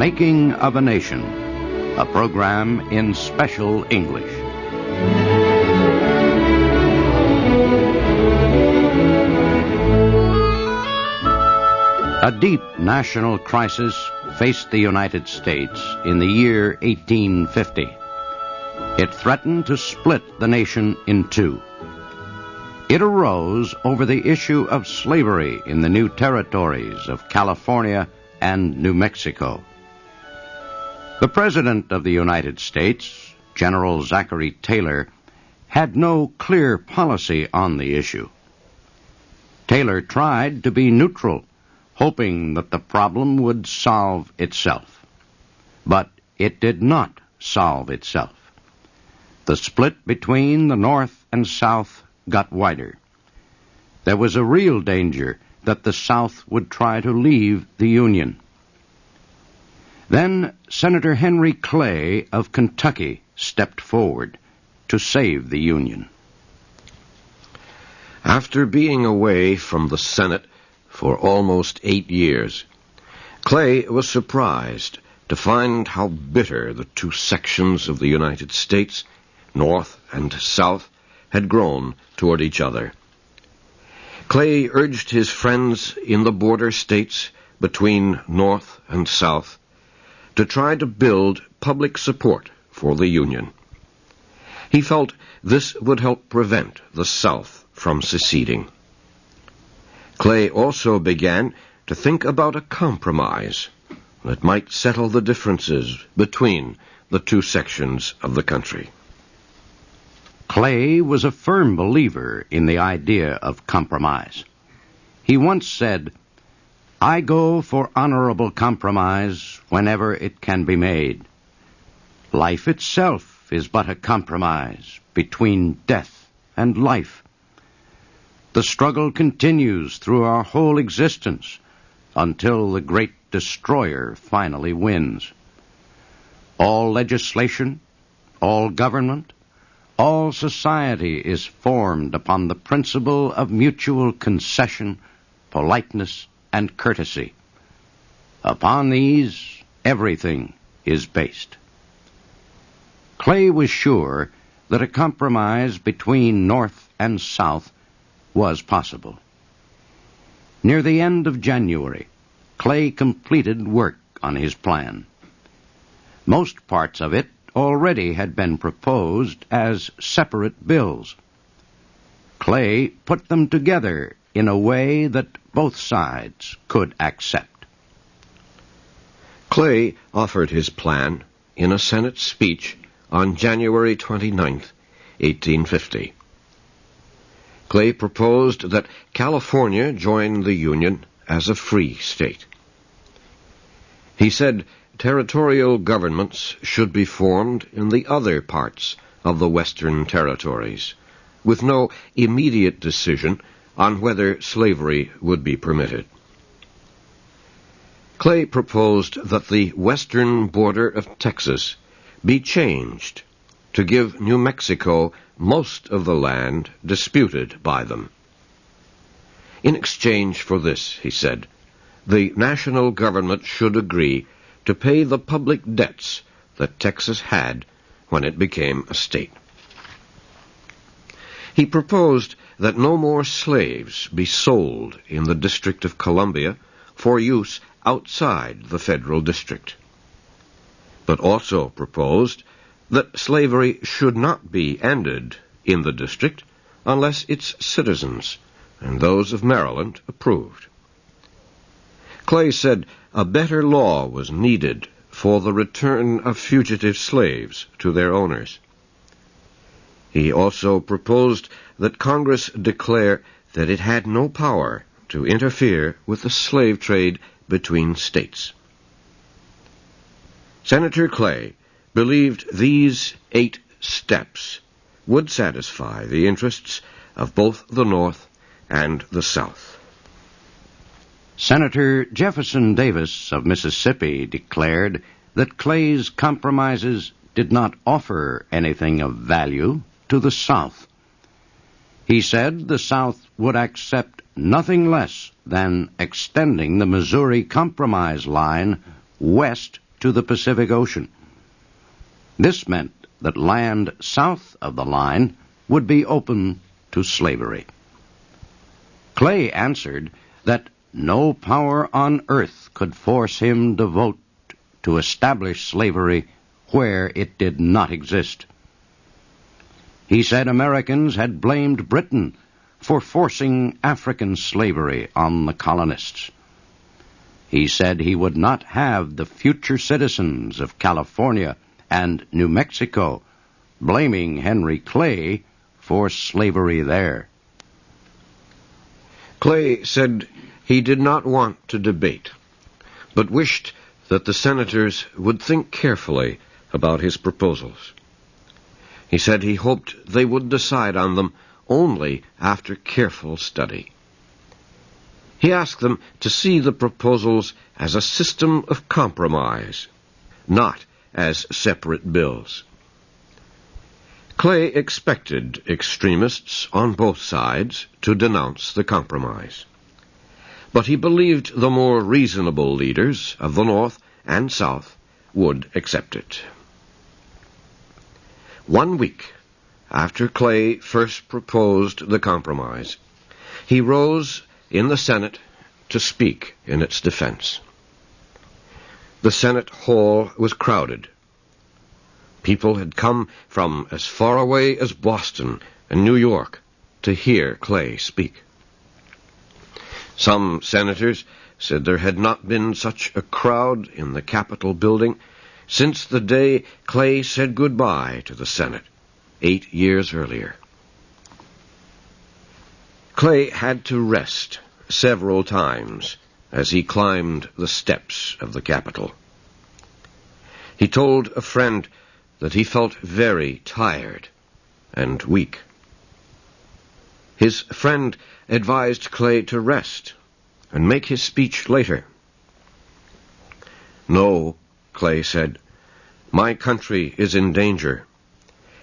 Making of a Nation, a program in special English. A deep national crisis faced the United States in the year 1850. It threatened to split the nation in two. It arose over the issue of slavery in the new territories of California and New Mexico. The President of the United States, General Zachary Taylor, had no clear policy on the issue. Taylor tried to be neutral, hoping that the problem would solve itself. But it did not solve itself. The split between the North and South got wider. There was a real danger that the South would try to leave the Union. Then Senator Henry Clay of Kentucky stepped forward to save the Union. After being away from the Senate for almost 8 years, Clay was surprised to find how bitter the two sections of the United States, North and South, had grown toward each other. Clay urged his friends in the border states between North and South to try to build public support for the Union. He felt this would help prevent the South from seceding. Clay also began to think about a compromise that might settle the differences between the two sections of the country. Clay was a firm believer in the idea of compromise. He once said, "I go for honorable compromise whenever it can be made. Life itself is but a compromise between death and life. The struggle continues through our whole existence until the great destroyer finally wins. All legislation, all government, all society is formed upon the principle of mutual concession, politeness, and courtesy. Upon these, everything is based." Clay was sure that a compromise between North and South was possible. Near the end of January, Clay completed work on his plan. Most parts of it already had been proposed as separate bills. Clay put them together in a way that both sides could accept. Clay offered his plan in a Senate speech on January 29, 1850. Clay proposed that California join the Union as a free state. He said territorial governments should be formed in the other parts of the Western territories, with no immediate decision on whether slavery would be permitted. Clay proposed that the western border of Texas be changed to give New Mexico most of the land disputed by them. In exchange for this, he said, the national government should agree to pay the public debts that Texas had when it became a state. He proposed that no more slaves be sold in the District of Columbia for use outside the federal district, but also proposed that slavery should not be ended in the district unless its citizens and those of Maryland approved. Clay said a better law was needed for the return of fugitive slaves to their owners. He also proposed that Congress declare that it had no power to interfere with the slave trade between states. Senator Clay believed these 8 steps would satisfy the interests of both the North and the South. Senator Jefferson Davis of Mississippi declared that Clay's compromises did not offer anything of value to the South. He said the South would accept nothing less than extending the Missouri Compromise line west to the Pacific Ocean. This meant that land south of the line would be open to slavery. Clay answered that no power on earth could force him to vote to establish slavery where it did not exist. He said Americans had blamed Britain for forcing African slavery on the colonists. He said he would not have the future citizens of California and New Mexico blaming Henry Clay for slavery there. Clay said he did not want to debate, but wished that the senators would think carefully about his proposals. He said he hoped they would decide on them only after careful study. He asked them to see the proposals as a system of compromise, not as separate bills. Clay expected extremists on both sides to denounce the compromise, but he believed the more reasonable leaders of the North and South would accept it. 1 week after Clay first proposed the compromise, he rose in the Senate to speak in its defense. The Senate hall was crowded. People had come from as far away as Boston and New York to hear Clay speak. Some senators said there had not been such a crowd in the Capitol building since the day Clay said goodbye to the Senate 8 years earlier. Clay had to rest several times as he climbed the steps of the Capitol. He told a friend that he felt very tired and weak. His friend advised Clay to rest and make his speech later. "No," Clay said, "my country is in danger.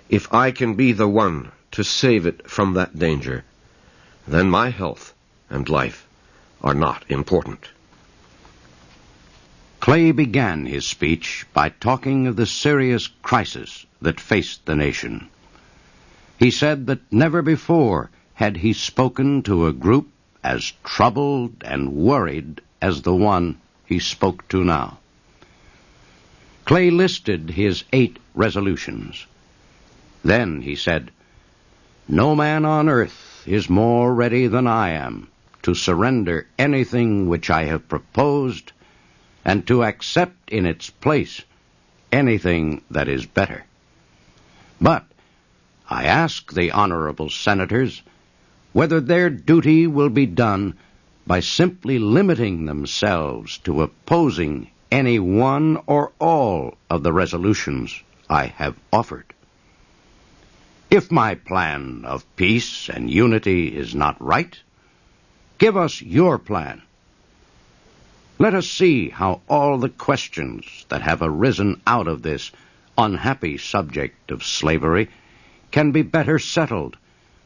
If I can be the one to save it from that danger, then my health and life are not important." Clay began his speech by talking of the serious crisis that faced the nation. He said that never before had he spoken to a group as troubled and worried as the one he spoke to now. Clay listed his 8 resolutions. Then he said, "No man on earth is more ready than I am to surrender anything which I have proposed and to accept in its place anything that is better. But I ask the honorable senators whether their duty will be done by simply limiting themselves to opposing any one or all of the resolutions I have offered. If my plan of peace and unity is not right, give us your plan. Let us see how all the questions that have arisen out of this unhappy subject of slavery can be better settled,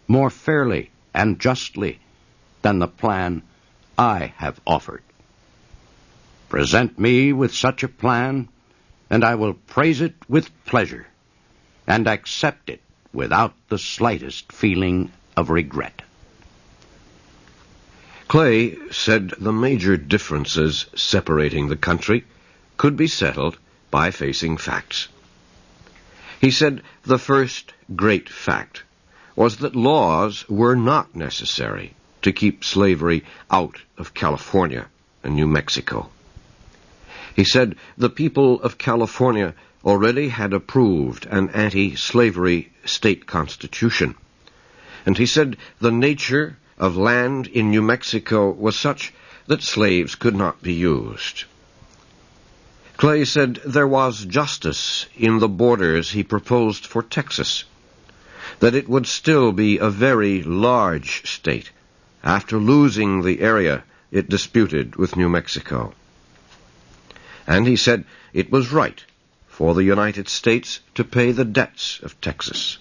more fairly and justly, than the plan I have offered. Present me with such a plan, and I will praise it with pleasure, and accept it without the slightest feeling of regret." Clay said the major differences separating the country could be settled by facing facts. He said the first great fact was that laws were not necessary to keep slavery out of California and New Mexico. He said the people of California already had approved an anti-slavery state constitution, and he said the nature of land in New Mexico was such that slaves could not be used. Clay said there was justice in the borders he proposed for Texas, that it would still be a very large state after losing the area it disputed with New Mexico. And he said it was right for the United States to pay the debts of Texas,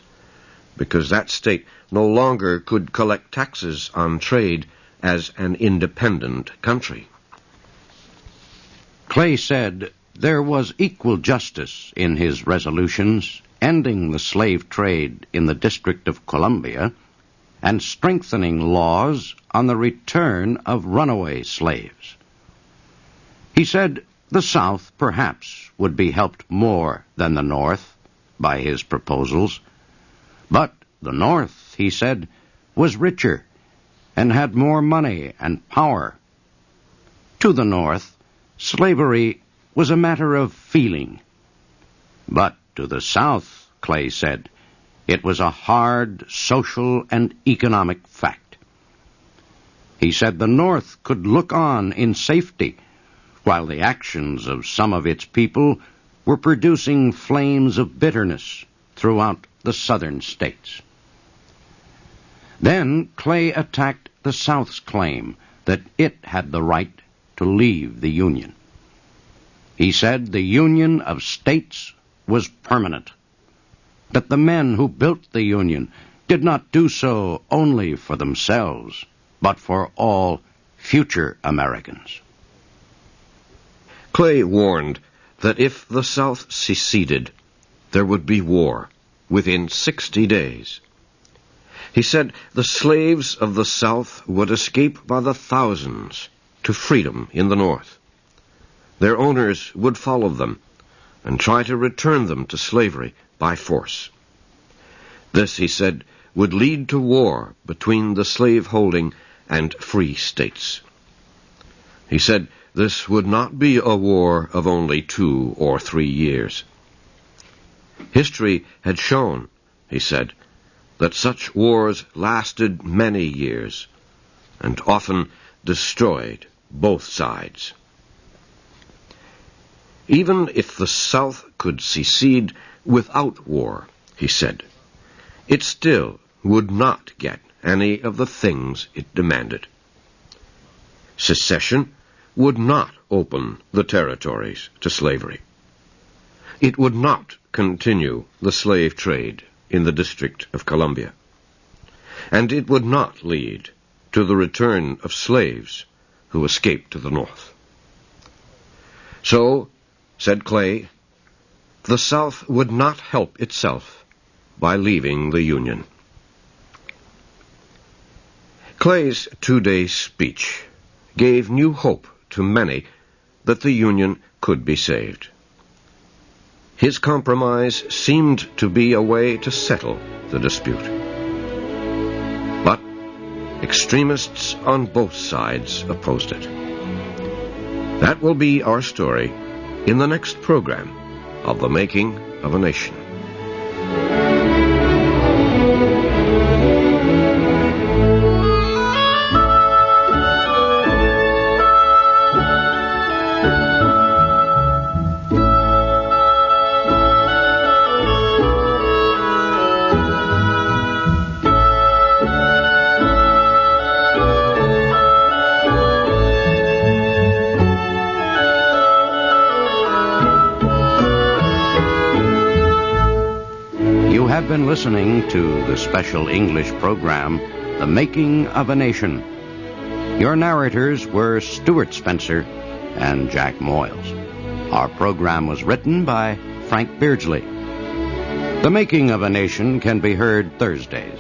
because that state no longer could collect taxes on trade as an independent country. Clay said there was equal justice in his resolutions ending the slave trade in the District of Columbia and strengthening laws on the return of runaway slaves. He said the South perhaps would be helped more than the North by his proposals, but the North, he said, was richer and had more money and power. To the North, slavery was a matter of feeling. But to the South, Clay said, it was a hard social and economic fact. He said the North could look on in safety while the actions of some of its people were producing flames of bitterness throughout the Southern states. Then Clay attacked the South's claim that it had the right to leave the Union. He said the Union of States was permanent, that the men who built the Union did not do so only for themselves, but for all future Americans. Clay warned that if the South seceded, there would be war within 60 days. He said the slaves of the South would escape by the thousands to freedom in the North. Their owners would follow them and try to return them to slavery by force. This, he said, would lead to war between the slave-holding and free states. He said this would not be a war of only 2 or 3 years. History had shown, he said, that such wars lasted many years and often destroyed both sides. Even if the South could secede without war, he said, it still would not get any of the things it demanded. Secession would not open the territories to slavery. It would not continue the slave trade in the District of Columbia. And it would not lead to the return of slaves who escaped to the North. So, said Clay, the South would not help itself by leaving the Union. Clay's 2-day speech gave new hope to many that the Union could be saved. His compromise seemed to be a way to settle the dispute. But extremists on both sides opposed it. That will be our story in the next program of The Making of a Nation. You have been listening to the special English program, The Making of a Nation. Your narrators were Stuart Spencer and Jack Moyles. Our program was written by Frank Beardsley. The Making of a Nation can be heard Thursdays.